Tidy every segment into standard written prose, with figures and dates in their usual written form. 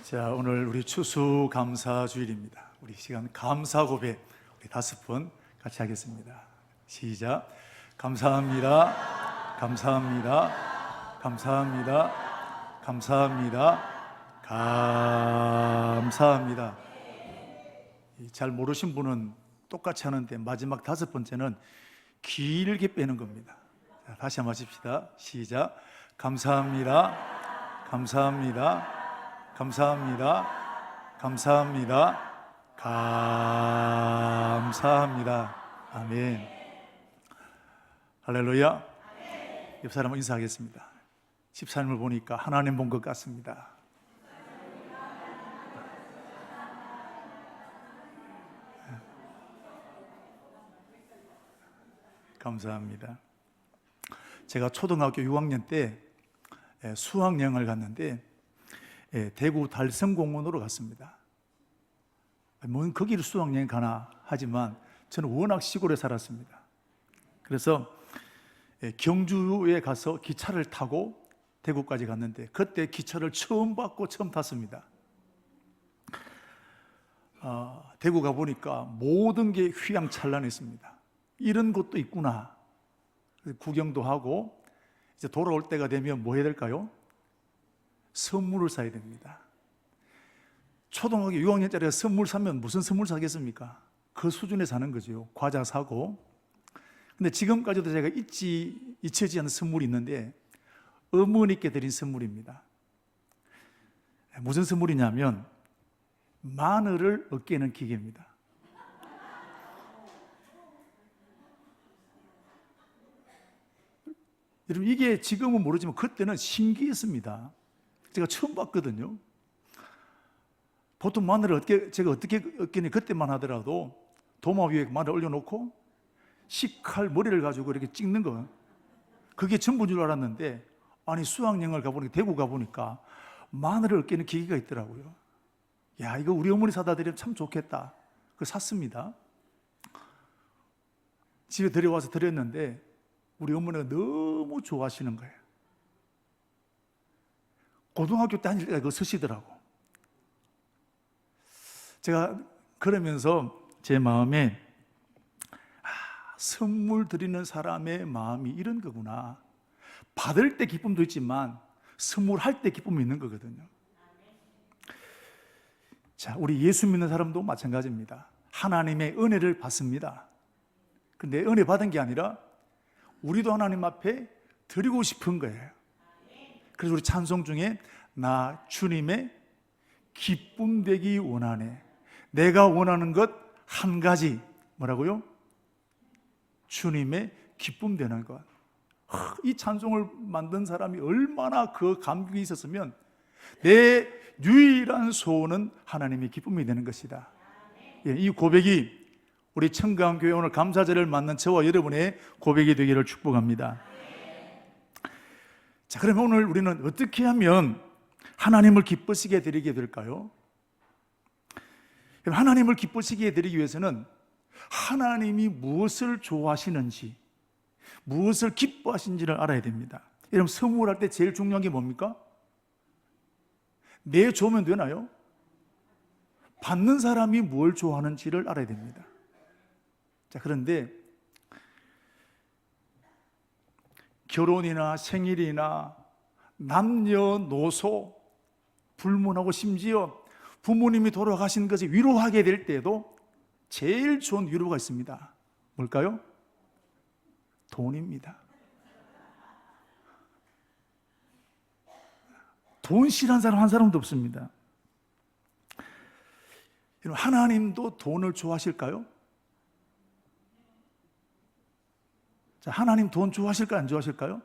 자, 오늘 우리 추수감사주일입니다. 우리 시간 감사 고백 우리 5분 같이 하겠습니다. 시작. 감사합니다. 감사합니다. 감사합니다. 감사합니다. 감사합니다. 잘 모르신 분은 똑같이 하는데 마지막 5번째는 길게 빼는 겁니다. 자, 다시 한번 하십시다. 시작. 감사합니다. 감사합니다. 감사합니다. 감사합니다. 감사합니다. 아멘. 할렐루야. 옆 사람은 인사하겠습니다. 집사님을 보니까 하나님 본 것 같습니다. 감사합니다. 제가 초등학교 6학년 때 수학여행을 갔는데 대구 달성공원으로 갔습니다. 뭐 거기를 수학여행 가나 하지만 저는 워낙 시골에 살았습니다. 그래서 경주에 가서 기차를 타고 대구까지 갔는데 그때 기차를 처음 받고 처음 탔습니다. 대구 가보니까 모든 게 휘황찬란했습니다. 이런 곳도 있구나. 구경도 하고 이제 돌아올 때가 되면 뭐 해야 될까요? 선물을 사야 됩니다. 초등학교 6학년짜리가 선물 사면 무슨 선물 사겠습니까? 그 수준에 사는 거죠. 과자 사고. 근데 지금까지도 제가 잊혀지지 않는 선물이 있는데 어머니께 드린 선물입니다. 무슨 선물이냐면 마늘을 으깨는 기계입니다. 여러분, 이게 지금은 모르지만 그때는 신기했습니다. 제가 처음 봤거든요. 보통 마늘을 제가 어떻게 으깨니 그때만 하더라도 도마 위에 마늘 올려놓고 식칼 머리를 가지고 이렇게 찍는 거, 그게 전부인 줄 알았는데 아니 수학여행을 가보니까 대구 가보니까 마늘을 으깨는 기계가 있더라고요. 야, 이거 우리 어머니 사다 드리면 참 좋겠다. 그걸 샀습니다. 집에 데려와서 드렸는데 우리 어머니가 너무 좋아하시는 거예요. 고등학교 다닐 때 그거 쓰시더라고. 제가 그러면서 제 마음에 선물 드리는 사람의 마음이 이런 거구나. 받을 때 기쁨도 있지만 선물할 때 기쁨이 있는 거거든요. 자, 우리 예수 믿는 사람도 마찬가지입니다. 하나님의 은혜를 받습니다. 근데 은혜 받은 게 아니라 우리도 하나님 앞에 드리고 싶은 거예요. 그래서 우리 찬송 중에 나 주님의 기쁨 되기 원하네. 내가 원하는 것 한 가지. 뭐라고요? 주님의 기쁨 되는 것. 이 찬송을 만든 사람이 얼마나 그 감격이 있었으면 내 유일한 소원은 하나님의 기쁨이 되는 것이다. 이 고백이 우리 청강교회 오늘 감사절을 맞는 저와 여러분의 고백이 되기를 축복합니다. 자, 그러면 오늘 우리는 어떻게 하면 하나님을 기쁘시게 드리게 될까요? 하나님을 기쁘시게 드리기 위해서는 하나님이 무엇을 좋아하시는지, 무엇을 기뻐하시는지를 알아야 됩니다. 여러분, 선물할 때 제일 중요한 게 뭡니까? 내 좋으면 되나요? 받는 사람이 뭘 좋아하는지를 알아야 됩니다. 자, 그런데 결혼이나 생일이나 남녀노소 불문하고 심지어 부모님이 돌아가신 것을 위로하게 될 때도 제일 좋은 위로가 있습니다. 뭘까요? 돈입니다. 돈 싫어하는 사람 한 사람도 없습니다. 하나님도 돈을 좋아하실까요? 자, 하나님 돈 좋아하실까요? 안 좋아하실까요?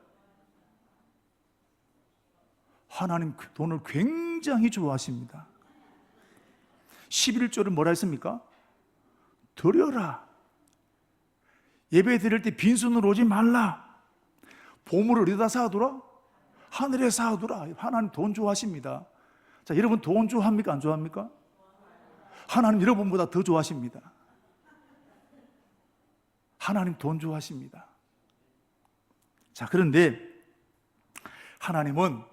하나님 돈을 굉장히 좋아하십니다. 11조를 뭐라 했습니까? 드려라. 예배 드릴 때 빈손으로 오지 말라. 보물을 어디다 쌓아두라? 하늘에 쌓아두라. 하나님 돈 좋아하십니다. 자, 여러분 돈 좋아합니까? 안 좋아합니까? 하나님 여러분보다 더 좋아하십니다. 하나님 돈 좋아하십니다. 자, 그런데 하나님은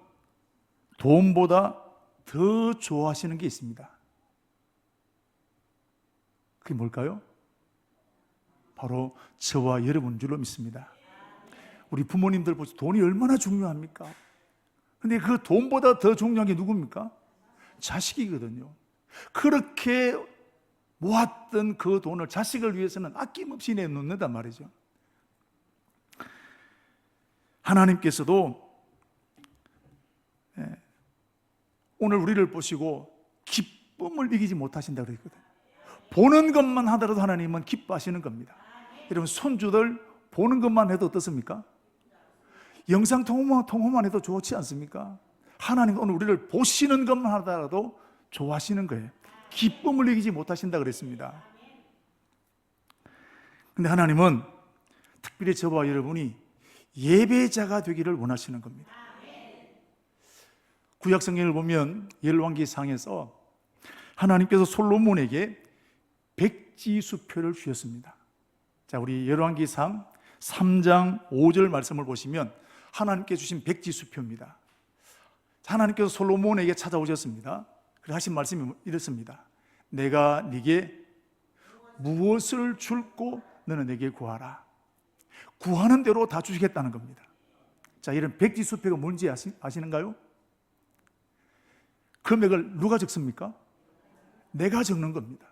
돈보다 더 좋아하시는 게 있습니다. 그게 뭘까요? 바로 저와 여러분인 줄로 믿습니다. 우리 부모님들 보세요. 돈이 얼마나 중요합니까? 근데 그 돈보다 더 중요한 게 누굽니까? 자식이거든요. 그렇게 모았던 그 돈을 자식을 위해서는 아낌없이 내놓는단 말이죠. 하나님께서도 오늘 우리를 보시고 기쁨을 이기지 못하신다고 그랬거든요. 보는 것만 하더라도 하나님은 기뻐하시는 겁니다. 여러분, 손주들 보는 것만 해도 어떻습니까? 영상 통화만 해도 좋지 않습니까? 하나님 오늘 우리를 보시는 것만 하더라도 좋아하시는 거예요. 기쁨을 이기지 못하신다 그랬습니다. 근데 하나님은 특별히 저와 여러분이 예배자가 되기를 원하시는 겁니다. 구약 성경을 보면 열왕기상에서 하나님께서 솔로몬에게 백지수표를 주셨습니다. 자, 우리 열왕기상 3장 5절 말씀을 보시면 하나님께 주신 백지수표입니다. 하나님께서 솔로몬에게 찾아오셨습니다. 그래서 하신 말씀이 이렇습니다. 내가 네게 무엇을 줄고 너는 내게 구하라. 구하는 대로 다 주시겠다는 겁니다. 자, 이런 백지수표가 뭔지 아시는가요? 금액을 누가 적습니까? 내가 적는 겁니다.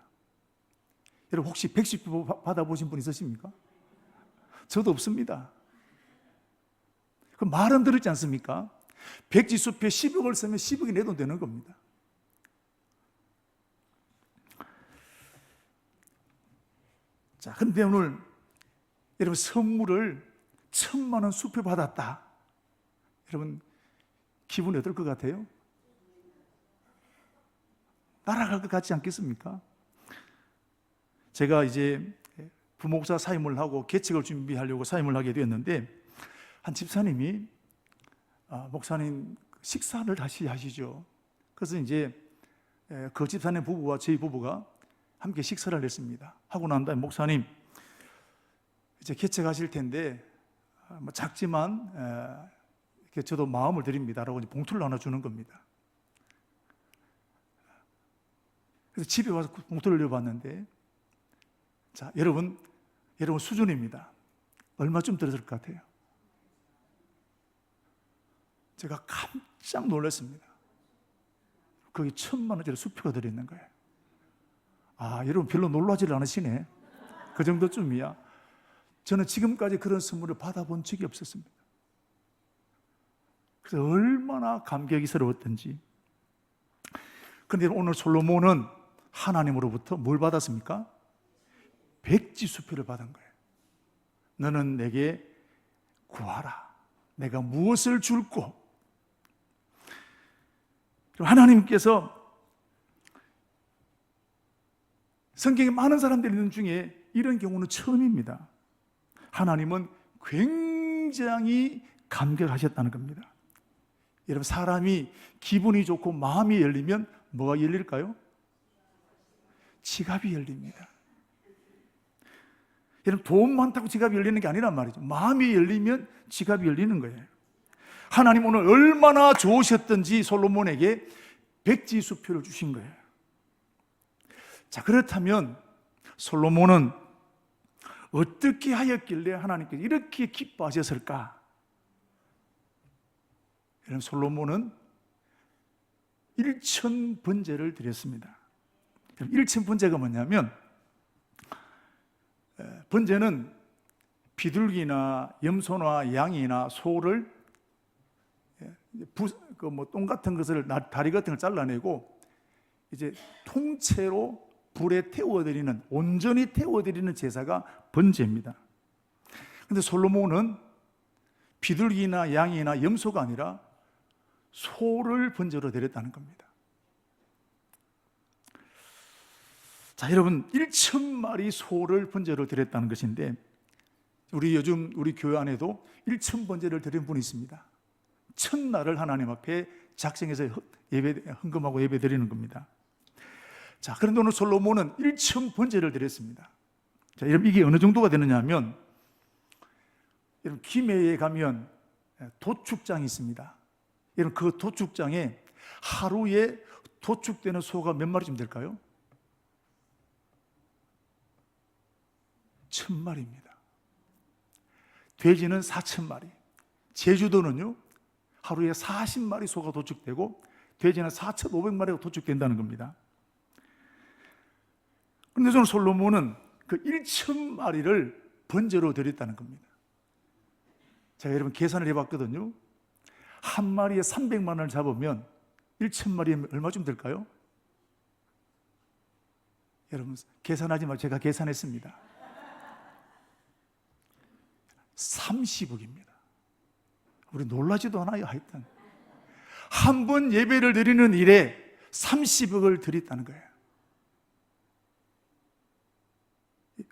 여러분, 혹시 백지수표 받아보신 분 있으십니까? 저도 없습니다. 그 말은 들었지 않습니까? 백지수표에 10억을 쓰면 10억이 내도 되는 겁니다. 자, 근데 오늘 여러분 선물을 1,000만 원 수표 받았다. 여러분 기분이 어떨 것 같아요? 날아갈 것 같지 않겠습니까? 제가 이제 부목사 사임을 하고 개척을 준비하려고 사임을 하게 되었는데 한 집사님이 목사님 식사를 다시 하시죠. 그래서 이제 그 집사님 부부와 저희 부부가 함께 식사를 했습니다. 하고 난 다음에 목사님 이제 개척하실 텐데 작지만 저도 마음을 드립니다라고 봉투를 하나 주는 겁니다. 그래서 집에 와서 봉투를 열어봤는데 자, 여러분 수준입니다. 얼마쯤 들었을 것 같아요? 제가 깜짝 놀랐습니다. 거기 1,000만 원짜리 수표가 들어있는 거예요. 여러분 별로 놀라지를 않으시네. 그 정도쯤이야. 저는 지금까지 그런 선물을 받아본 적이 없었습니다. 그래서 얼마나 감격스러웠던지. 그런데 오늘 솔로몬은 하나님으로부터 뭘 받았습니까? 백지수표를 받은 거예요. 너는 내게 구하라. 내가 무엇을 줄고. 하나님께서 성경에 많은 사람들이 있는 중에 이런 경우는 처음입니다. 하나님은 굉장히 감격하셨다는 겁니다. 여러분, 사람이 기분이 좋고 마음이 열리면 뭐가 열릴까요? 지갑이 열립니다. 여러분, 돈 많다고 지갑이 열리는 게 아니란 말이죠. 마음이 열리면 지갑이 열리는 거예요. 하나님 오늘 얼마나 좋으셨던지 솔로몬에게 백지수표를 주신 거예요. 자, 그렇다면 솔로몬은 어떻게 하였길래 하나님께서 이렇게 기뻐하셨을까? 여러분, 솔로몬은 1,000번제를 드렸습니다. 1,000번제가 뭐냐면 번제는 비둘기나 염소나 양이나 소를 똥 같은 것을 다리 같은 걸 잘라내고 이제 통째로 불에 태워드리는, 온전히 태워드리는 제사가 번제입니다. 그런데 솔로몬은 비둘기나 양이나 염소가 아니라 소를 번제로 드렸다는 겁니다. 자, 여러분 1,000마리 소를 번제로 드렸다는 것인데 요즘 우리 교회 안에도 1,000번제를 드린 분이 있습니다. 첫날을 하나님 앞에 작정해서 헌금하고 예배 드리는 겁니다. 자, 그런데 오늘 솔로몬은 1,000번제를 드렸습니다. 자, 여러분 이게 어느 정도가 되느냐 하면 여러분 김해에 가면 도축장이 있습니다. 여러분 그 도축장에 하루에 도축되는 소가 몇 마리쯤 될까요? 1000마리입니다. 돼지는 4000마리. 제주도는요, 하루에 40마리 소가 도축되고 돼지는 4500마리가 도축된다는 겁니다. 그런데 저는 솔로몬은 그 1000마리를 번제로 드렸다는 겁니다. 제가 여러분 계산을 해봤거든요. 한 마리에 300만 원을 잡으면 1000마리에 얼마쯤 될까요? 여러분 계산하지 말고 제가 계산했습니다. 30억입니다. 우리 놀라지도 않아요. 하여튼 한 번 예배를 드리는 일에 30억을 드렸다는 거예요.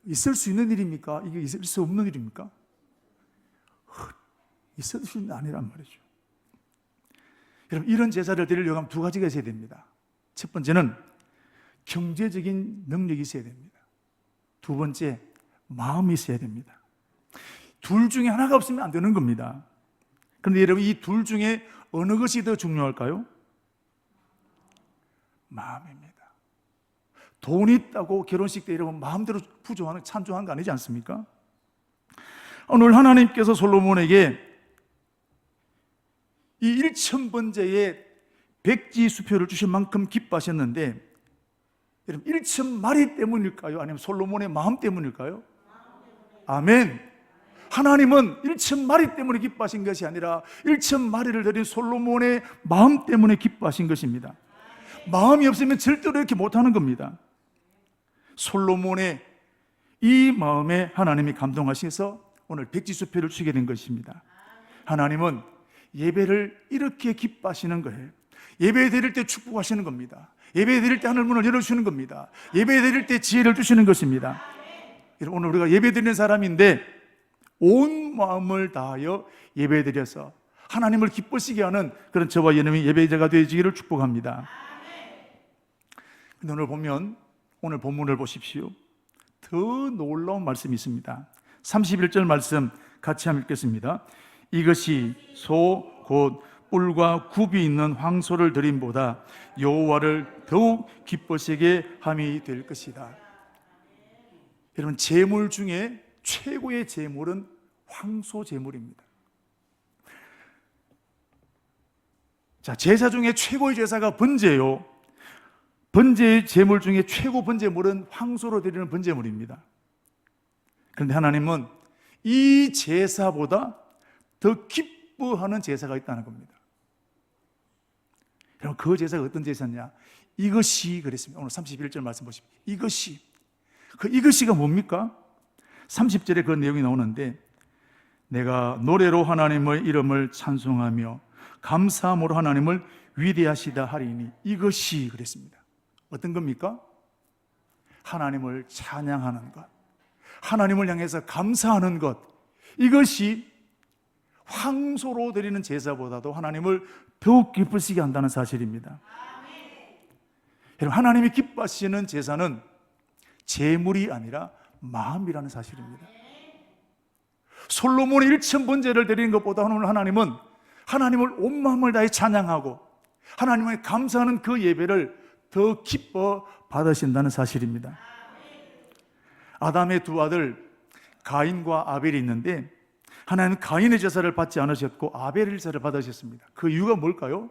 있을 수 있는 일입니까? 이게 있을 수 없는 일입니까? 있을 수 있는 아니란 말이죠. 여러분 이런 제사를 드리려고 하면 두 가지가 있어야 됩니다. 첫 번째는 경제적인 능력이 있어야 됩니다. 두 번째 마음이 있어야 됩니다. 둘 중에 하나가 없으면 안 되는 겁니다. 그런데 여러분 이 둘 중에 어느 것이 더 중요할까요? 마음입니다. 돈이 있다고 결혼식 때 여러분 마음대로 부조하는 찬조한 거 아니지 않습니까? 오늘 하나님께서 솔로몬에게 이 1000번제의 백지 수표를 주신 만큼 기뻐하셨는데 여러분 1000마리 때문일까요? 아니면 솔로몬의 마음 때문일까요? 아멘. 하나님은 1000마리 때문에 기뻐하신 것이 아니라 1000마리를 드린 솔로몬의 마음 때문에 기뻐하신 것입니다. 마음이 없으면 절대로 이렇게 못하는 겁니다. 솔로몬의 이 마음에 하나님이 감동하셔서 오늘 백지수표를 주게 된 것입니다. 하나님은 예배를 이렇게 기뻐하시는 거예요. 예배 드릴 때 축복하시는 겁니다. 예배 드릴 때 하늘문을 열어주시는 겁니다. 예배 드릴 때 지혜를 주시는 것입니다. 오늘 우리가 예배 드리는 사람인데 온 마음을 다하여 예배 드려서 하나님을 기쁘시게 하는 그런 저와 여러분이 예배자가 되시기를 축복합니다. 근데 오늘 보면 오늘 본문을 보십시오. 더 놀라운 말씀이 있습니다. 31절 말씀 같이 한번 읽겠습니다. 이것이 소 곧 뿔과 굽이 있는 황소를 드림보다 여호와를 더욱 기쁘시게 함이 될 것이다. 여러분 제물 중에 최고의 제물은 황소 제물입니다. 자, 제사 중에 최고의 제사가 번제요. 번제의 제물 중에 최고 번제물은 황소로 드리는 번제물입니다. 그런데 하나님은 이 제사보다 더 기뻐하는 제사가 있다는 겁니다. 여러분 그 제사가 어떤 제사냐? 이것이 그랬습니다. 오늘 31절 말씀 보십시오. 이것이. 이것이가 뭡니까? 30절에 그런 내용이 나오는데 내가 노래로 하나님의 이름을 찬송하며 감사함으로 하나님을 위대하시다 하리니 이것이 그랬습니다. 어떤 겁니까? 하나님을 찬양하는 것, 하나님을 향해서 감사하는 것, 이것이 황소로 드리는 제사보다도 하나님을 더욱 기쁘시게 한다는 사실입니다. 여러분 하나님이 기뻐하시는 제사는 제물이 아니라 마음이라는 사실입니다. 솔로몬이 1000번제를 드리는 것보다 오늘 하나님은 하나님을 온 마음을 다해 찬양하고 하나님을 감사하는 그 예배를 더 기뻐 받으신다는 사실입니다. 아담의 두 아들 가인과 아벨이 있는데 하나님은 가인의 제사를 받지 않으셨고 아벨의 제사를 받으셨습니다. 그 이유가 뭘까요?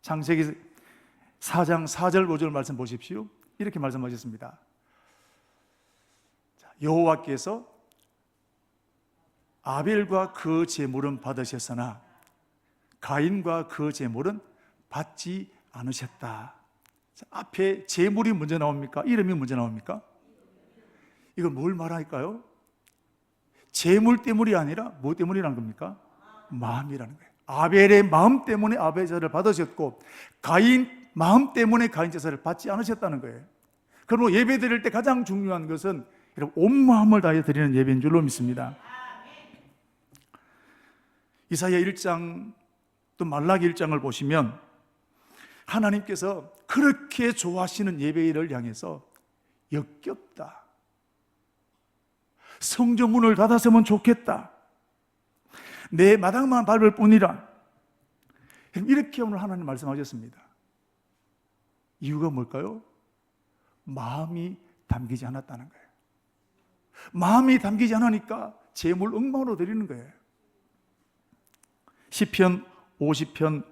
창세기 4장 4절 5절 말씀 보십시오. 이렇게 말씀하셨습니다. 여호와께서 아벨과 그 제물은 받으셨으나 가인과 그 제물은 받지 않으셨다. 앞에 제물이 먼저 나옵니까? 이름이 먼저 나옵니까? 이건 뭘 말할까요? 제물 때문이 아니라 뭐 때문이라는 겁니까? 마음이라는 거예요. 아벨의 마음 때문에 아벨 제사를 받으셨고 가인 마음 때문에 가인 제사를 받지 않으셨다는 거예요. 그러므로 예배 드릴 때 가장 중요한 것은 온 마음을 다해 드리는 예배인 줄로 믿습니다. 이사야 1장 또 말라기 1장을 보시면 하나님께서 그렇게 좋아하시는 예배를 향해서 역겹다, 성전문을 닫았으면 좋겠다, 내 마당만 밟을 뿐이라, 이렇게 오늘 하나님 말씀하셨습니다. 이유가 뭘까요? 마음이 담기지 않았다는 거예요. 마음이 담기지 않으니까 제물 엉망으로 드리는 거예요. 시편 50편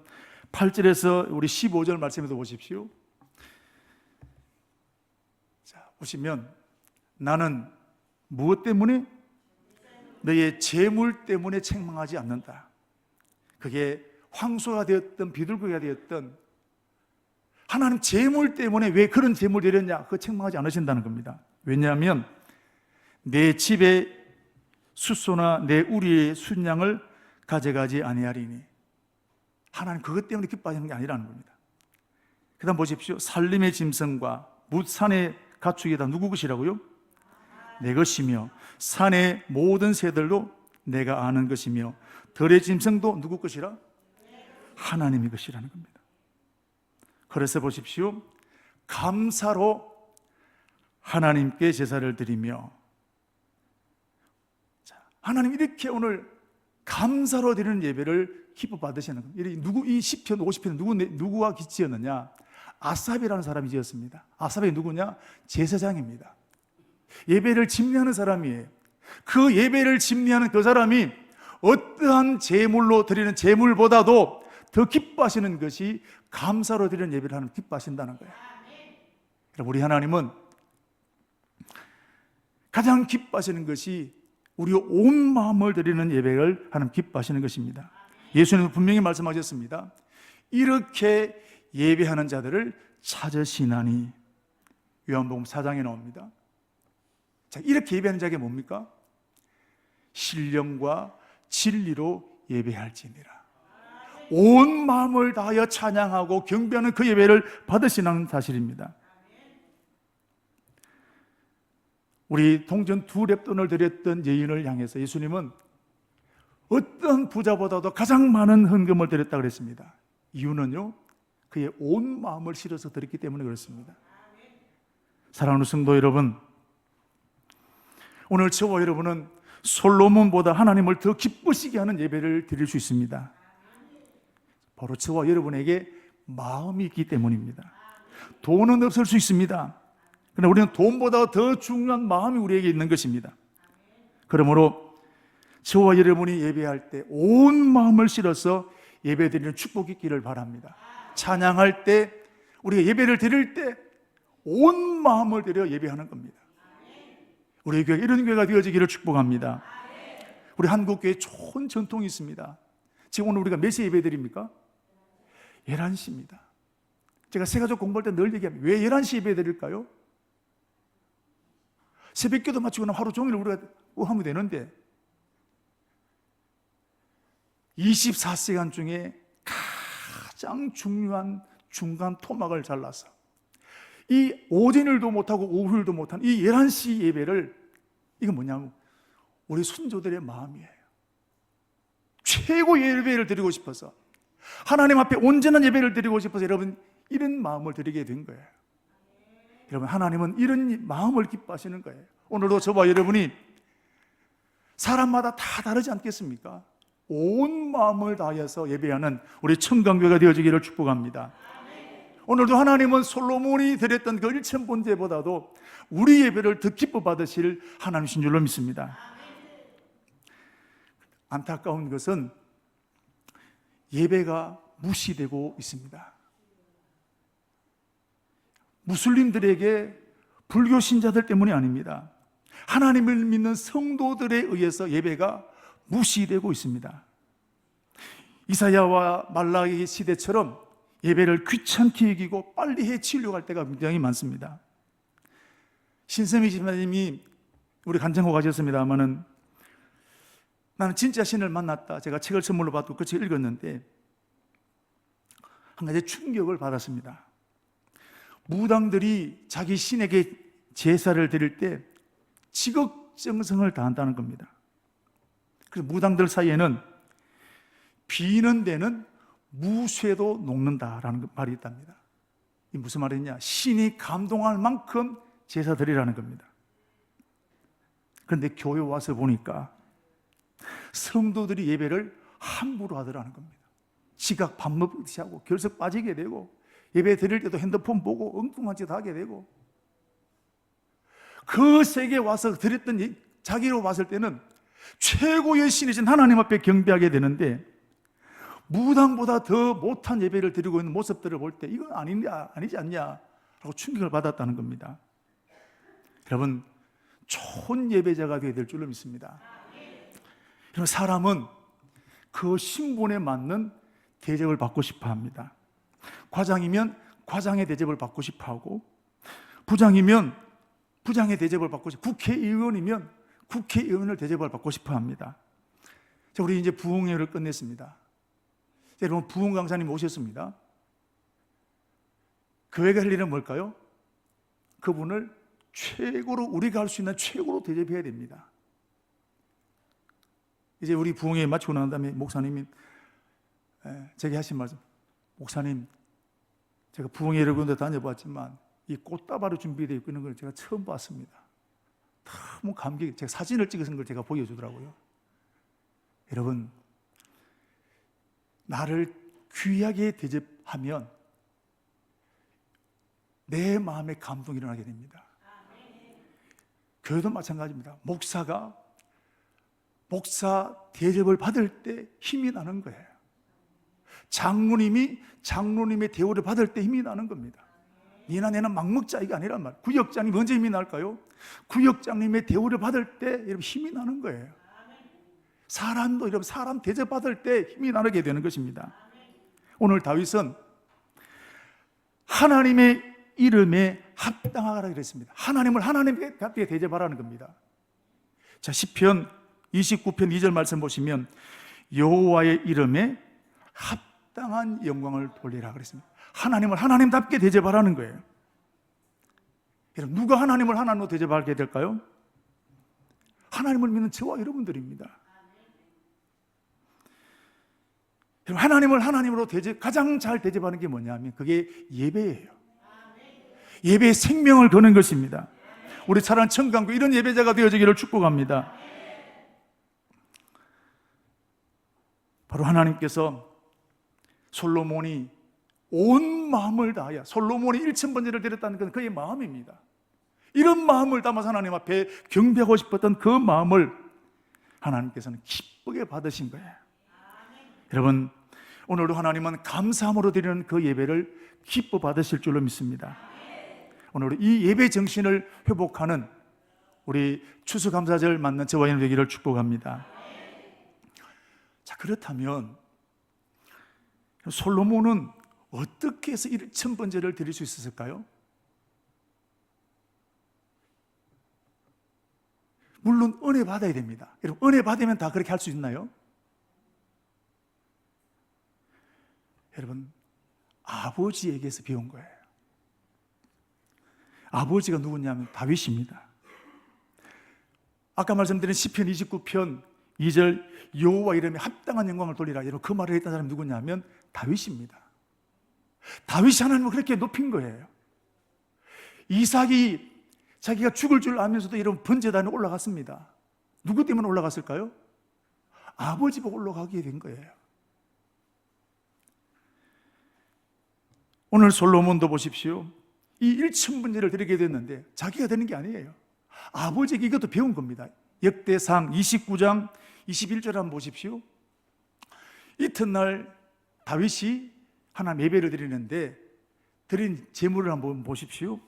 8절에서 우리 15절 말씀에도 보십시오. 자, 보시면 나는 무엇 때문에? 너의 재물 때문에 책망하지 않는다. 그게 황소가 되었든 비둘기가 되었든 하나님 재물 때문에 왜 그런 재물 드렸냐? 그거 책망하지 않으신다는 겁니다. 왜냐하면 내 집에 숫소나 내 우리의 순양을 가져가지 아니하리니. 하나님 그것 때문에 기뻐하시는 게 아니라는 겁니다. 그 다음 보십시오. 산림의 짐승과 뭇산의 가축이 다 누구 것이라고요? 내 것이며 산의 모든 새들도 내가 아는 것이며 들의 짐승도 누구 것이라? 하나님의 것이라는 겁니다. 그래서 보십시오. 감사로 하나님께 제사를 드리며, 하나님 이렇게 오늘 감사로 드리는 예배를 기뻐 받으시는 겁니다. 이 시편 50편 누구가 지었느냐? 아삽이라는 사람이 지었습니다. 아삽이 누구냐? 제사장입니다. 예배를 집례하는 사람이에요. 그 예배를 집례하는 그 사람이 어떠한 제물로 드리는 제물보다도 더 기뻐하시는 것이 감사로 드리는 예배를 하는 기뻐하신다는 거예요. 우리 하나님은 가장 기뻐하시는 것이 우리 온 마음을 드리는 예배를 하는 기뻐하시는 것입니다. 예수님은 분명히 말씀하셨습니다. 이렇게 예배하는 자들을 찾으시나니. 요한복음 4장에 나옵니다. 자, 이렇게 예배하는 자가 뭡니까? 신령과 진리로 예배할지니라. 온 마음을 다하여 찬양하고 경배하는 그 예배를 받으시는 사실입니다. 우리 동전 2렙돈을 드렸던 여인을 향해서 예수님은 어떤 부자보다도 가장 많은 헌금을 드렸다고 그랬습니다. 이유는요, 그의 온 마음을 실어서 드렸기 때문에 그렇습니다. 사랑하는 성도 여러분, 오늘 저와 여러분은 솔로몬보다 하나님을 더 기쁘시게 하는 예배를 드릴 수 있습니다. 바로 저와 여러분에게 마음이 있기 때문입니다. 돈은 없을 수 있습니다. 그러나 우리는 돈보다 더 중요한 마음이 우리에게 있는 것입니다. 그러므로 저와 여러분이 예배할 때 온 마음을 실어서 예배드리는 축복이 있기를 바랍니다. 찬양할 때, 우리가 예배를 드릴 때 온 마음을 들여 예배하는 겁니다. 우리 교회가 이런 교회가 되어지기를 축복합니다. 우리 한국교회에 좋은 전통이 있습니다. 지금 오늘 우리가 몇 시에 예배 드립니까? 11시입니다. 제가 새가족 공부할 때 늘 얘기합니다. 왜 11시 예배 드릴까요? 새벽기도 마치고 나면 하루 종일 우리가 하면 되는데 24시간 중에 가장 중요한 중간 토막을 잘라서 이 오전일도 못하고 오후일도 못한 이 11시 예배를, 이건 뭐냐면 우리 순조들의 마음이에요. 최고 예배를 드리고 싶어서, 하나님 앞에 온전한 예배를 드리고 싶어서 여러분 이런 마음을 드리게 된 거예요. 여러분, 하나님은 이런 마음을 기뻐하시는 거예요. 오늘도 저와 여러분이 사람마다 다 다르지 않겠습니까? 온 마음을 다해서 예배하는 우리 청강교회가 되어지기를 축복합니다. 오늘도 하나님은 솔로몬이 드렸던 그 1000번제보다도 우리 예배를 더 기뻐 받으실 하나님이신 줄로 믿습니다. 안타까운 것은 예배가 무시되고 있습니다. 무슬림들에게, 불교 신자들 때문이 아닙니다. 하나님을 믿는 성도들에 의해서 예배가 무시되고 있습니다. 이사야와 말라기 시대처럼 예배를 귀찮게 여기고 빨리 해치려고 할 때가 굉장히 많습니다. 신세미 집사님이 우리 간증하고 가셨습니다마는 나는 진짜 신을 만났다, 제가 책을 선물로 받고 그 책을 읽었는데 한 가지 충격을 받았습니다. 무당들이 자기 신에게 제사를 드릴 때 지극정성을 다한다는 겁니다. 그래서 무당들 사이에는 비는 데는 무쇠도 녹는다라는 말이 있답니다. 이게 무슨 말이냐? 신이 감동할 만큼 제사 드리라는 겁니다. 그런데 교회 와서 보니까 성도들이 예배를 함부로 하더라는 겁니다. 지각 밥 먹듯이 하고 결석 빠지게 되고 예배 드릴 때도 핸드폰 보고 엉뚱한 짓 하게 되고, 그 세계에 와서 드렸던 자기로 봤을 때는 최고의 신이신 하나님 앞에 경배하게 되는데, 무당보다 더 못한 예배를 드리고 있는 모습들을 볼 때 이건 아니지 않냐라고 충격을 받았다는 겁니다. 여러분, 좋은 예배자가 되어야 될 줄로 믿습니다. 여러분, 사람은 그 신분에 맞는 대접을 받고 싶어 합니다. 과장이면 과장의 대접을 받고 싶어 하고, 부장이면 부장의 대접을 받고 싶어, 국회의원이면 국회의원을 대접을 받고 싶어 합니다. 자, 우리 이제 부흥회를 끝냈습니다. 여러분, 부흥 강사님 오셨습니다. 교회가 할 일은 뭘까요? 그분을 최고로, 우리가 할 수 있는 최고로 대접해야 됩니다. 이제 우리 부흥회 마치고 난 다음에 목사님이 제게 하신 말씀, 목사님, 제가 부흥회 여러 군데 다녀봤지만 이 꽃다발로 준비되어 있는 걸 제가 처음 봤습니다. 너무 감격, 제가 사진을 찍어서 걸 제가 보여주더라고요. 여러분, 나를 귀하게 대접하면 내 마음에 감동이 일어나게 됩니다. 교회도 마찬가지입니다. 목사가 목사 대접을 받을 때 힘이 나는 거예요. 장로님이 장로님의 대우를 받을 때 힘이 나는 겁니다. 니나 내나 막 먹자 이게 아니란 말이에요. 구역장님 언제 힘이 날까요? 구역장님의 대우를 받을 때 여러분 힘이 나는 거예요. 사람도 여러분 사람 대접받을 때 힘이 나게 되는 것입니다. 오늘 다윗은 하나님의 이름에 합당하라 그랬습니다. 하나님을 하나님답게 대접하라는 겁니다. 자, 시편 29편 2절 말씀 보시면 여호와의 이름에 합당한 영광을 돌리라 그랬습니다. 하나님을 하나님답게 대접하라는 거예요. 여러분, 누가 하나님을 하나님으로 대접하게 될까요? 하나님을 믿는 저와 여러분들입니다. 하나님을 하나님으로 가장 잘 대접하는 게 뭐냐면 그게 예배예요. 예배의 생명을 거는 것입니다. 우리 사랑하는 청강교 이런 예배자가 되어지기를 축복합니다. 바로 하나님께서 솔로몬이 온 마음을 다하여, 솔로몬이 1000번제를 드렸다는 것은 그의 마음입니다. 이런 마음을 담아서 하나님 앞에 경배하고 싶었던 그 마음을 하나님께서는 기쁘게 받으신 거예요. 여러분, 오늘도 하나님은 감사함으로 드리는 그 예배를 기뻐 받으실 줄로 믿습니다. 오늘 이 예배 정신을 회복하는 우리 추수감사절 맞는 저와 여러분 되기를 축복합니다. 자, 그렇다면 솔로몬은 어떻게 해서 1000번제를 드릴 수 있었을까요? 물론 은혜 받아야 됩니다. 여러분, 은혜 받으면 다 그렇게 할 수 있나요? 여러분, 아버지에게서 배운 거예요. 아버지가 누구냐면 다윗입니다. 아까 말씀드린 시편 29편 2절 여호와 이름에 합당한 영광을 돌리라, 여러분 그 말을 했던 사람이 누구냐면 다윗입니다. 다윗이 하나님을 그렇게 높인 거예요. 이삭이 자기가 죽을 줄 알면서도 이런 번제단에 올라갔습니다. 누구 때문에 올라갔을까요? 아버지 보고 올라가게 된 거예요. 오늘 솔로몬도 보십시오. 이 1000번제를 드리게 됐는데 자기가 되는 게 아니에요. 아버지에게 이것도 배운 겁니다. 역대상 29장 21절 한번 보십시오. 이튿날 다윗이 하나님 예배를 드리는데 드린 제물을 한번 보십시오.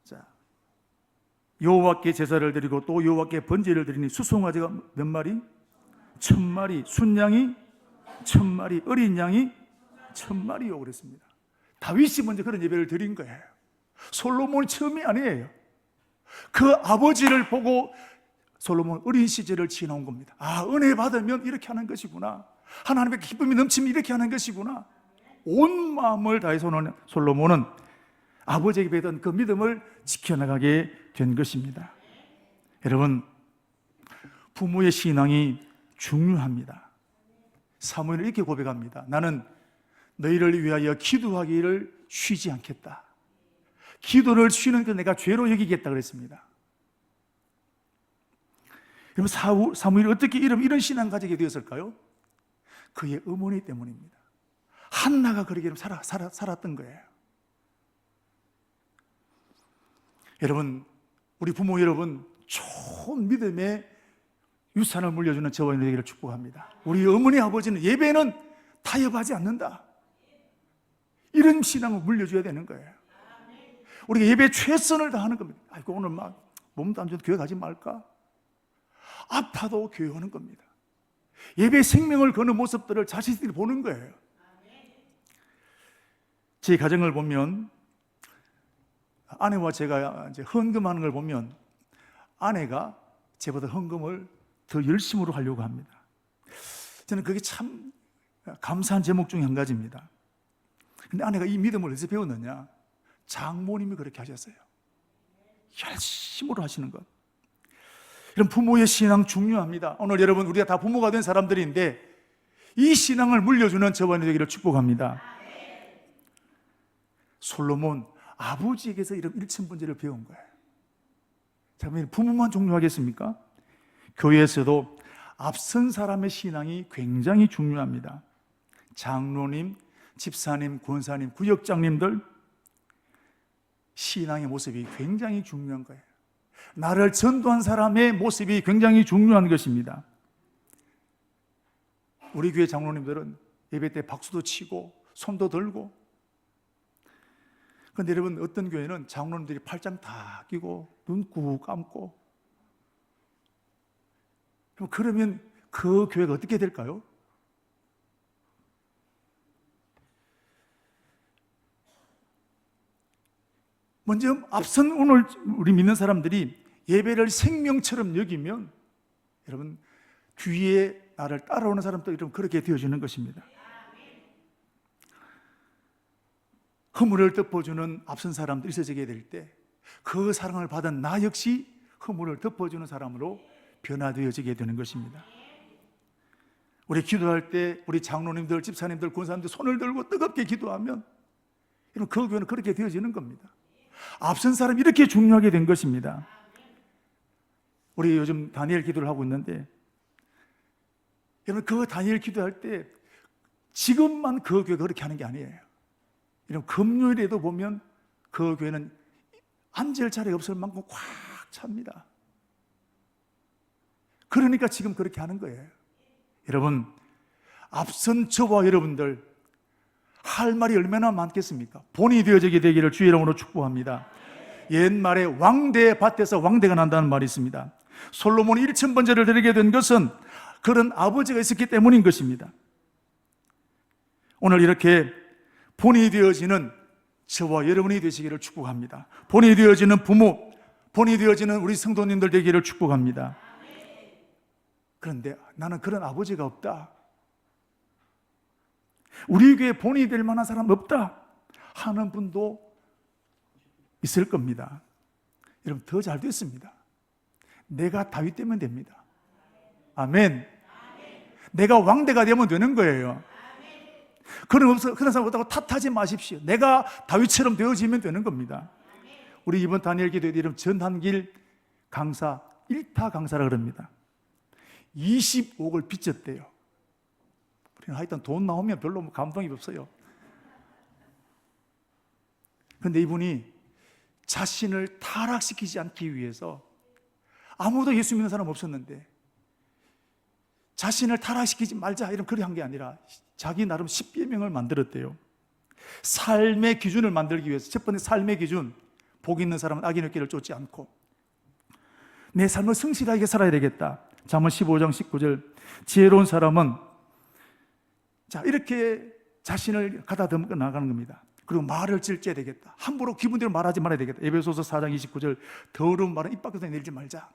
자, 여호와께 제사를 드리고 또 여호와께 번제를 드리니 수송아지가 몇 마리? 1000마리, 순양이 1000마리, 어린 양이 1000마리요 그랬습니다. 다윗이 먼저 그런 예배를 드린 거예요. 솔로몬이 처음이 아니에요. 그 아버지를 보고 솔로몬 어린 시절을 지나온 겁니다. 아, 은혜 받으면 이렇게 하는 것이구나, 하나님의 기쁨이 넘치면 이렇게 하는 것이구나. 온 마음을 다해서 솔로몬은 아버지에게 배던 그 믿음을 지켜나가게 된 것입니다. 여러분, 부모의 신앙이 중요합니다. 사무엘은 이렇게 고백합니다. 나는 너희를 위하여 기도하기를 쉬지 않겠다. 기도를 쉬는 것 내가 죄로 여기겠다 그랬습니다. 그럼 사무엘이 어떻게 이런 신앙 가지게 되었을까요? 그의 어머니 때문입니다. 한나가 그렇게 살았던 거예요. 여러분, 우리 부모 여러분, 좋은 믿음의 유산을 물려주는 저와 여러분 되기를 축복합니다. 우리 어머니 아버지는 예배는 타협하지 않는다, 이런 신앙을 물려줘야 되는 거예요. 우리가 예배에 최선을 다하는 겁니다. 아이고, 오늘 막 몸도 안 좋아도 교회 가지 말까? 아파도 교회 오는 겁니다. 예배에 생명을 거는 모습들을 자신들이 보는 거예요. 제 가정을 보면, 아내와 제가 이제 헌금하는 걸 보면 아내가 제보다 헌금을 더 열심으로 하려고 합니다. 저는 그게 참 감사한 제목 중에 한 가지입니다. 근데 아내가 이 믿음을 어디서 배웠느냐? 장모님이 그렇게 하셨어요. 열심으로 하시는 것. 이런 부모의 신앙 중요합니다. 오늘 여러분, 우리가 다 부모가 된 사람들인데 이 신앙을 물려주는 저와 되기를 축복합니다. 솔로몬 아버지에게서 이런 일천번제를 배운 거예요. 잠깐만, 부모만 중요하겠습니까? 교회에서도 앞선 사람의 신앙이 굉장히 중요합니다. 장로님, 집사님, 권사님, 구역장님들 신앙의 모습이 굉장히 중요한 거예요. 나를 전도한 사람의 모습이 굉장히 중요한 것입니다. 우리 교회 장로님들은 예배 때 박수도 치고 손도 들고, 그런데 여러분, 어떤 교회는 장로님들이 팔짱 다 끼고 눈 꾹 감고, 그러면 그 교회가 어떻게 될까요? 먼저 앞선 오늘 우리 믿는 사람들이 예배를 생명처럼 여기면 여러분, 뒤에 나를 따라오는 사람도 여러분 그렇게 되어지는 것입니다. 허물을 덮어주는 앞선 사람들이 있어지게 될 때 그 사랑을 받은 나 역시 허물을 덮어주는 사람으로 변화되어지게 되는 것입니다. 우리 기도할 때 우리 장로님들, 집사님들, 권사님들 손을 들고 뜨겁게 기도하면 여러분 그 교회는 그렇게 되어지는 겁니다. 앞선 사람이 이렇게 중요하게 된 것입니다. 우리 요즘 다니엘 기도를 하고 있는데 여러분 그 다니엘 기도할 때 지금만 그 교회가 그렇게 하는 게 아니에요. 여러분 금요일에도 보면 그 교회는 앉을 자리가 없을 만큼 꽉 찹니다. 그러니까 지금 그렇게 하는 거예요. 여러분, 앞선 저와 여러분들 할 말이 얼마나 많겠습니까? 본이 되어지게 되기를 주의 이름으로 축복합니다. 옛말에 왕대 밭에서 왕대가 난다는 말이 있습니다. 솔로몬이 1000번제를 드리게 된 것은 그런 아버지가 있었기 때문인 것입니다. 오늘 이렇게 본이 되어지는 저와 여러분이 되시기를 축복합니다. 본이 되어지는 부모, 본이 되어지는 우리 성도님들 되기를 축복합니다. 그런데 나는 그런 아버지가 없다, 우리 교회에 본이 될 만한 사람 없다 하는 분도 있을 겁니다. 여러분, 더 잘 됐습니다. 내가 다윗 되면 됩니다. 아멘. 내가 왕대가 되면 되는 거예요. 그런 사람 없다고 탓하지 마십시오. 내가 다윗처럼 되어지면 되는 겁니다. 우리 이번 다니엘 기도회 이름 전한길 강사 1타 강사라 그럽니다. 20억을 빚졌대요. 우리는 하여튼 돈 나오면 별로 감동이 없어요. 그런데 이분이 자신을 타락시키지 않기 위해서, 아무도 예수 믿는 사람 없었는데 자신을 타락시키지 말자 이런 그리 한 게 아니라 자기 나름 10계명을 만들었대요. 삶의 기준을 만들기 위해서 첫 번째 삶의 기준, 복 있는 사람은 악인의 길을 쫓지 않고 내 삶을 성실하게 살아야 되겠다. 잠언 15장 19절, 지혜로운 사람은 자 이렇게 자신을 가다듬고 나가는 겁니다. 그리고 말을 질져야 되겠다. 함부로 기분대로 말하지 말아야 되겠다. 에베소서 4장 29절, 더러운 말은 입 밖에서 내지 말자.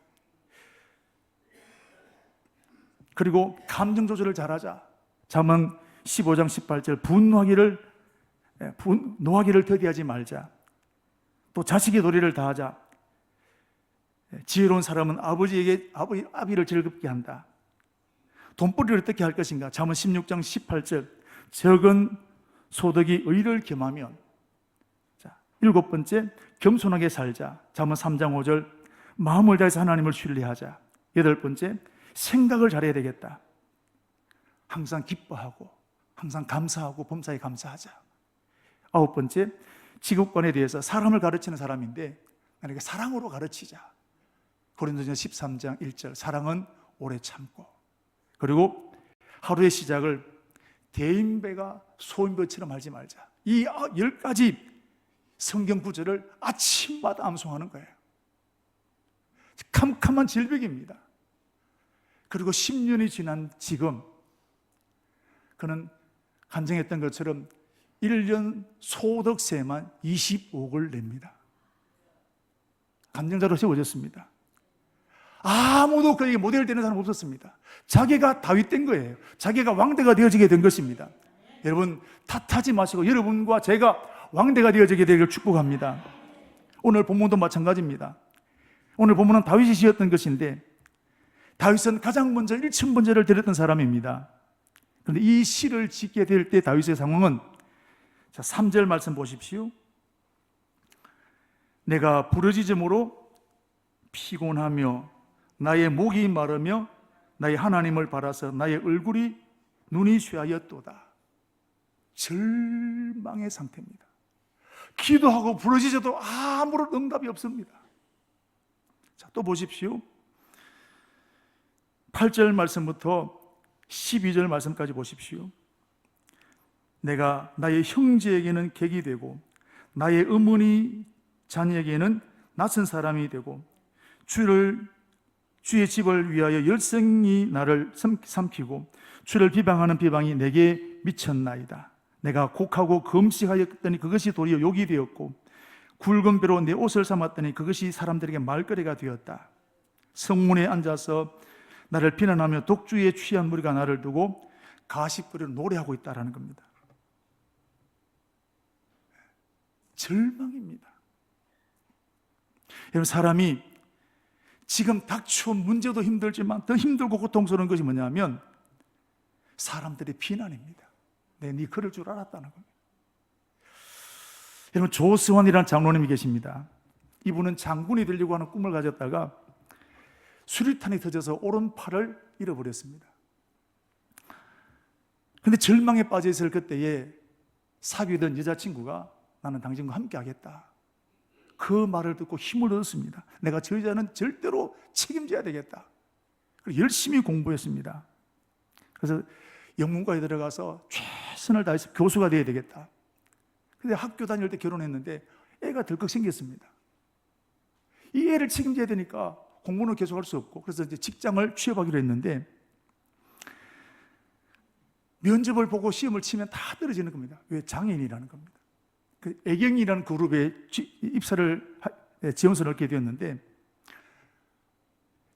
그리고 감정 조절을 잘하자. 잠언 15장 18절, 노하기를 더디하지 말자. 또 자식의 도리를 다하자. 지혜로운 사람은 아비를 즐겁게 한다. 돈벌이를 어떻게 할 것인가? 잠언 16장 18절, 적은 소득이 의를 겸하면. 자, 7번째, 겸손하게 살자. 잠언 3장 5절, 마음을 다해서 하나님을 신뢰하자. 8번째, 생각을 잘해야 되겠다. 항상 기뻐하고 항상 감사하고 범사에 감사하자. 9번째, 직업관에 대해서 사람을 가르치는 사람인데 나에게 사랑으로 가르치자. 고린도전서 13장 1절, 사랑은 오래 참고. 그리고 하루의 시작을 대인배가 소인배처럼 하지 말자. 이 10가지 성경 구절을 아침마다 암송하는 거예요. 캄캄한 질병입니다. 그리고 10년이 지난 지금 그는 간증했던 것처럼 1년 소득세만 25억을 냅니다. 간증자로 세워졌습니다. 아무도 그에게 모델 되는 사람 없었습니다. 자기가 다윗 된 거예요. 자기가 왕대가 되어지게 된 것입니다. 여러분 탓하지 마시고 여러분과 제가 왕대가 되어지게 되기를 축복합니다. 오늘 본문도 마찬가지입니다. 오늘 본문은 다윗이 지었던 것인데 다윗은 가장 먼저 1층번제를 드렸던 사람입니다. 그런데 이 시를 짓게 될 때 다윗의 상황은, 자, 3절 말씀 보십시오. 내가 부르짖음으로 피곤하며 나의 목이 마르며 나의 하나님을 바라서 나의 얼굴이 눈이 쇠하였도다. 절망의 상태입니다. 기도하고 부르짖어도 아무런 응답이 없습니다. 자, 또 보십시오. 8절 말씀부터 12절 말씀까지 보십시오. 내가 나의 형제에게는 객이 되고 나의 어머니 자녀에게는 낯선 사람이 되고 주의 집을 위하여 열성이 나를 삼키고 주를 비방하는 비방이 내게 미쳤나이다. 내가 곡하고 금식하였더니 그것이 도리어 욕이 되었고 굵은 배로 내 옷을 삼았더니 그것이 사람들에게 말거리가 되었다. 성문에 앉아서 나를 비난하며 독주에 취한 무리가 나를 두고 가십거리로 노래하고 있다라는 겁니다. 절망입니다. 여러분, 사람이 지금 닥쳐온 문제도 힘들지만 더 힘들고 고통스러운 것이 뭐냐면 사람들의 비난입니다. 네 그럴 줄 알았다는 겁니다. 여러분, 조스원이라는 장로님이 계십니다. 이분은 장군이 되려고 하는 꿈을 가졌다가 수류탄이 터져서 오른팔을 잃어버렸습니다. 그런데 절망에 빠져 있을 그때에 사귀던 여자친구가 나는 당신과 함께 하겠다. 그 말을 듣고 힘을 얻었습니다. 내가 저 여자는 절대로 책임져야 되겠다. 그래서 열심히 공부했습니다. 그래서 영문과에 들어가서 최선을 다해서 교수가 되어야 되겠다. 근데 학교 다닐 때 결혼했는데 애가 덜컥 생겼습니다. 이 애를 책임져야 되니까 공부는 계속할 수 없고, 그래서 이제 직장을 취업하기로 했는데 면접을 보고 시험을 치면 다 떨어지는 겁니다. 왜? 장애인이라는 겁니다. 그 애경이라는 그룹에 지원서를 얻게 되었는데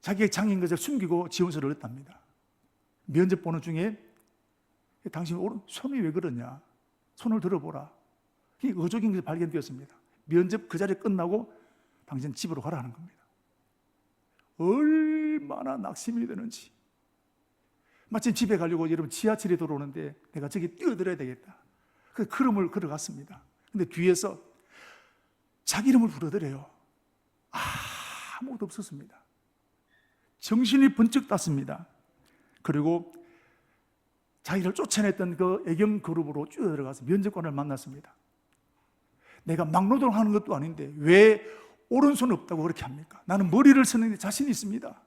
자기의 장애인 것을 숨기고 지원서를 얻답니다. 면접 보는 중에 당신 손이 왜 그러냐? 손을 들어보라. 의족인 것이 발견되었습니다. 면접 그 자리 끝나고 당신 집으로 가라는 겁니다. 얼마나 낙심이 되는지. 마침 집에 가려고 여러분 지하철에 들어오는데 내가 저기 뛰어들어야 되겠다. 그 걸음을 걸어갔습니다. 근데 뒤에서 자기 이름을 부르더래요. 아무것도 없었습니다. 정신이 번쩍 땄습니다. 그리고 자기를 쫓아냈던 그 애경 그룹으로 뛰어들어가서 면접관을 만났습니다. 내가 막노동을 하는 것도 아닌데 왜 오른손 없다고 그렇게 합니까? 나는 머리를 쓰는데 자신이 있습니다.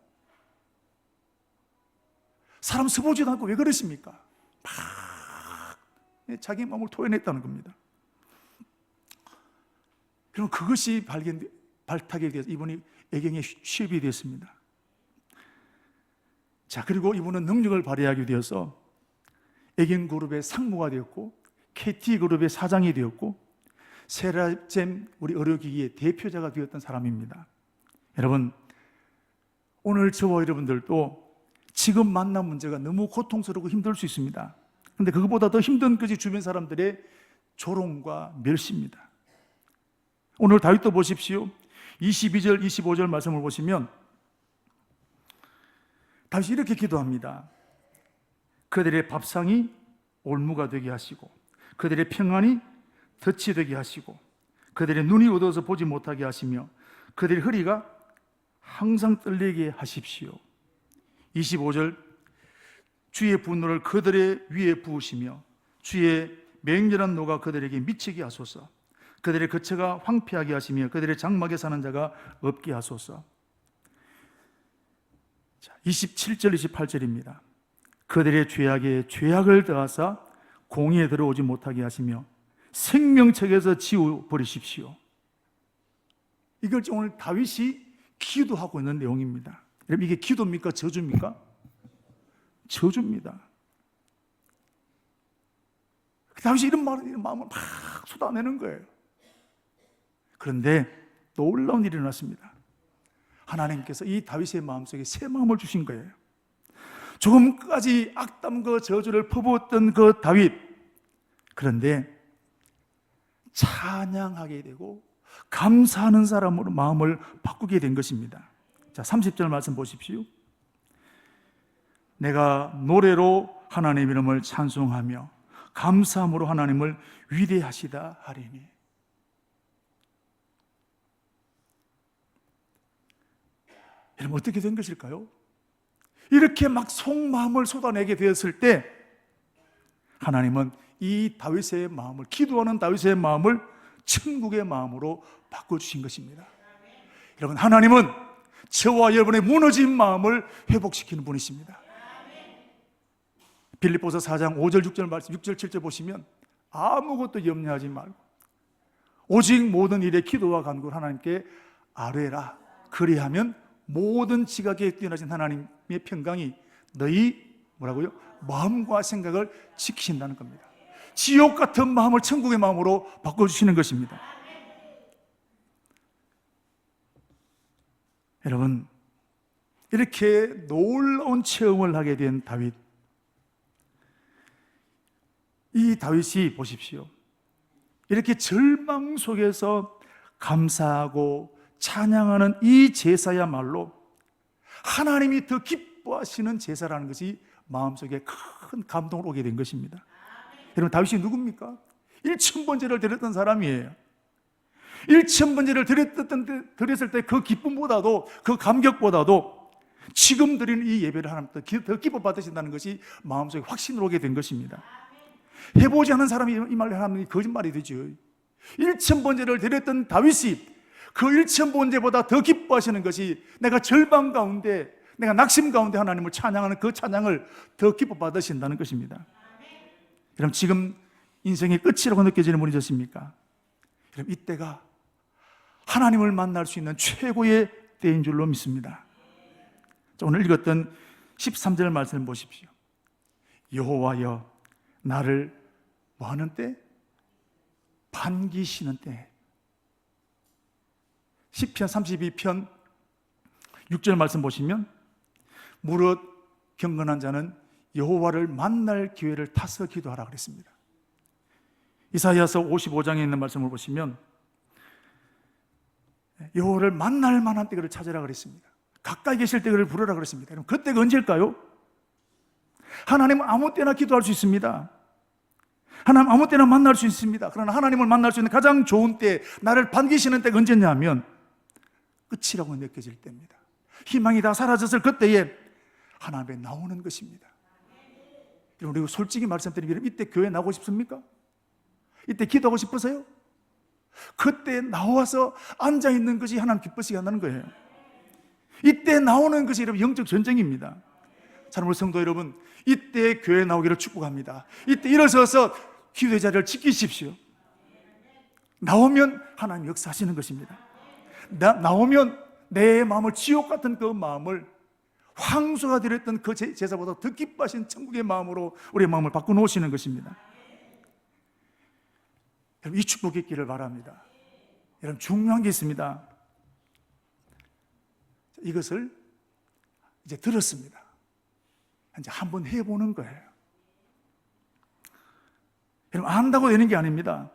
사람 서보지도 않고 왜 그러십니까? 막 자기 마음을 토해냈다는 겁니다. 그럼 그것이 발탁이 되어서 이분이 애경에 취업이 되었습니다. 자, 그리고 이분은 능력을 발휘하게 되어서 애경 그룹의 상무가 되었고 KT 그룹의 사장이 되었고 세라젬 우리 의료기기의 대표자가 되었던 사람입니다. 여러분, 오늘 저와 여러분들도 지금 만난 문제가 너무 고통스럽고 힘들 수 있습니다. 그런데 그것보다 더 힘든 것이 주변 사람들의 조롱과 멸시입니다. 오늘 다윗도 보십시오. 22절, 25절 말씀을 보시면 다윗이 이렇게 기도합니다. 그들의 밥상이 올무가 되게 하시고 그들의 평안이 덫이 되게 하시고 그들의 눈이 어두워서 보지 못하게 하시며 그들의 허리가 항상 떨리게 하십시오. 25절, 주의 분노를 그들의 위에 부으시며 주의 맹렬한 노가 그들에게 미치게 하소서. 그들의 거처가 황폐하게 하시며 그들의 장막에 사는 자가 없게 하소서. 27절 28절입니다. 그들의 죄악에 죄악을 더하사 공의에 들어오지 못하게 하시며 생명책에서 지워버리십시오. 이걸 오늘 다윗이 기도하고 있는 내용입니다. 여러분, 이게 기도입니까? 저주입니까? 저주입니다. 다윗이 이런 마음을 막 쏟아내는 거예요. 그런데 놀라운 일이 일어났습니다. 하나님께서 이 다윗의 마음속에 새 마음을 주신 거예요. 조금까지 악담과 저주를 퍼부었던 그 다윗, 그런데 찬양하게 되고 감사하는 사람으로 마음을 바꾸게 된 것입니다. 자, 30절 말씀 보십시오. 내가 노래로 하나님의 이름을 찬송하며 감사함으로 하나님을 위대하시다 하리니. 여러분, 어떻게 된 것일까요? 이렇게 막 속마음을 쏟아내게 되었을 때 하나님은 이 다윗의 마음을, 기도하는 다윗의 마음을 천국의 마음으로 바꿔주신 것입니다. 여러분, 하나님은 저와 여러분의 무너진 마음을 회복시키는 분이십니다. 빌립보서 4장 5절 6절 말씀, 6절 7절 보시면 아무것도 염려하지 말고 오직 모든 일에 기도와 간구를 하나님께 아뢰라. 그리하면 모든 지각에 뛰어나신 하나님의 평강이 너희 뭐라고요? 마음과 생각을 지키신다는 겁니다. 지옥 같은 마음을 천국의 마음으로 바꿔주시는 것입니다. 여러분, 이렇게 놀라운 체험을 하게 된 다윗, 이 다윗이 보십시오, 이렇게 절망 속에서 감사하고 찬양하는 이 제사야말로 하나님이 더 기뻐하시는 제사라는 것이 마음속에 큰 감동을 오게 된 것입니다. 여러분, 다윗이 누굽니까? 1000번제를 드렸던 사람이에요. 1000번제를 드렸을 때 그 기쁨보다도, 그 감격보다도 지금 드리는 이 예배를 하나님 더 기뻐 받으신다는 것이 마음속에 확신을 오게 된 것입니다. 해보지 않은 사람이 이 말을 하면 거짓말이 되죠. 1000번제를 드렸던 다윗이 그 1000번제보다 더 기뻐하시는 것이 내가 절망 가운데, 내가 낙심 가운데 하나님을 찬양하는 그 찬양을 더 기뻐 받으신다는 것입니다. 여러분, 지금 인생의 끝이라고 느껴지는 분이 있습니까? 여러분, 이때가 하나님을 만날 수 있는 최고의 때인 줄로 믿습니다. 자, 오늘 읽었던 13절 말씀을 보십시오. 여호와여, 나를 뭐하는 때? 반기시는 때. 시편 32편 6절 말씀 보시면 무릇 경건한 자는 여호와를 만날 기회를 타서 기도하라 그랬습니다. 이사야서 55장에 있는 말씀을 보시면 여호와를 만날 만한 때를 찾으라 그랬습니다. 가까이 계실 때를 부르라 그랬습니다. 그럼 그때가 언제일까요? 하나님은 아무 때나 기도할 수 있습니다. 하나님 아무 때나 만날 수 있습니다. 그러나 하나님을 만날 수 있는 가장 좋은 때, 나를 반기시는 때가 언제냐면 끝이라고 느껴질 때입니다. 희망이 다 사라졌을 그때에 하나님 앞에 나오는 것입니다. 우리 솔직히 말씀드리면 이때 교회 나오고 싶습니까? 이때 기도하고 싶으세요? 그때 나와서 앉아있는 것이 하나님 기쁘시게 한다는 거예요. 이때 나오는 것이 여러분 영적 전쟁입니다. 사랑하는 성도 여러분, 이때 교회 나오기를 축복합니다. 이때 일어서서 기도의 자리를 지키십시오. 나오면 하나님 역사하시는 것입니다. 나오면 내 마음을, 지옥 같은 그 마음을, 황소가 드렸던 그 제사보다 더 기뻐하신 천국의 마음으로 우리의 마음을 바꿔놓으시는 것입니다. 여러분, 이 축복이 있기를 바랍니다. 여러분, 중요한 게 있습니다. 이것을 이제 들었습니다. 이제 한번 해보는 거예요. 여러분, 안다고 되는 게 아닙니다.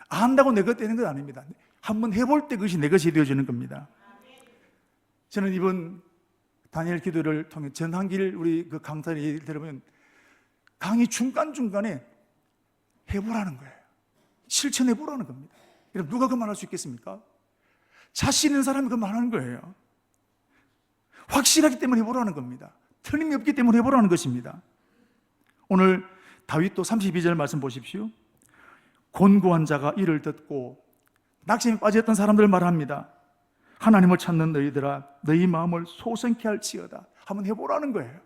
안다고 내 것 되는 건 아닙니다. 한번 해볼 때 그것이 내 것이 되어지는 겁니다. 저는 이번 다니엘 기도를 통해 전한길 우리 그 강사를 얘기를 들으면 강의 중간중간에 해보라는 거예요. 실천해보라는 겁니다. 여러분, 누가 그 말할 수 있겠습니까? 자신 있는 사람이 그 말하는 거예요. 확실하기 때문에 해보라는 겁니다. 틀림이 없기 때문에 해보라는 것입니다. 오늘 다윗도 32절 말씀 보십시오. 곤고한 자가 이를 듣고 낙심에 빠졌던 사람들 말합니다. 하나님을 찾는 너희들아, 너희 마음을 소생케 할지어다. 한번 해보라는 거예요.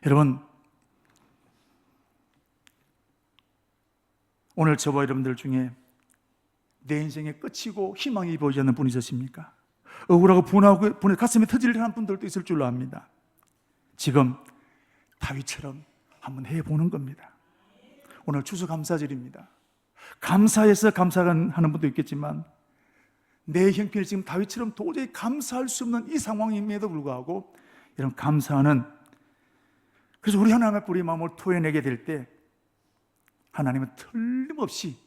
여러분, 오늘 저와 여러분들 중에 내 인생의 끝이고 희망이 보이지 않는 분이 있으십니까? 억울하고 분하고 가슴이 터질려는 분들도 있을 줄로 압니다. 지금 다윗처럼 한번 해보는 겁니다. 오늘 추수감사절입니다. 감사해서 감사하는 분도 있겠지만 내 형편이 지금 다윗처럼 도저히 감사할 수 없는 이 상황임에도 불구하고 이런 감사하는, 그래서 우리 하나님 앞에 우리 마음을 토해내게 될 때 하나님은 틀림없이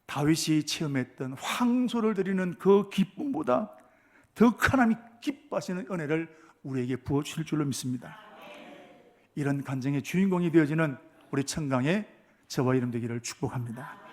다윗이 체험했던 황소를 드리는 그 기쁨보다 더 큰 하나님이 기뻐하시는 은혜를 우리에게 부어주실 줄로 믿습니다. 이런 간증의 주인공이 되어지는 우리 청강의 저와 여러분 되기를 축복합니다.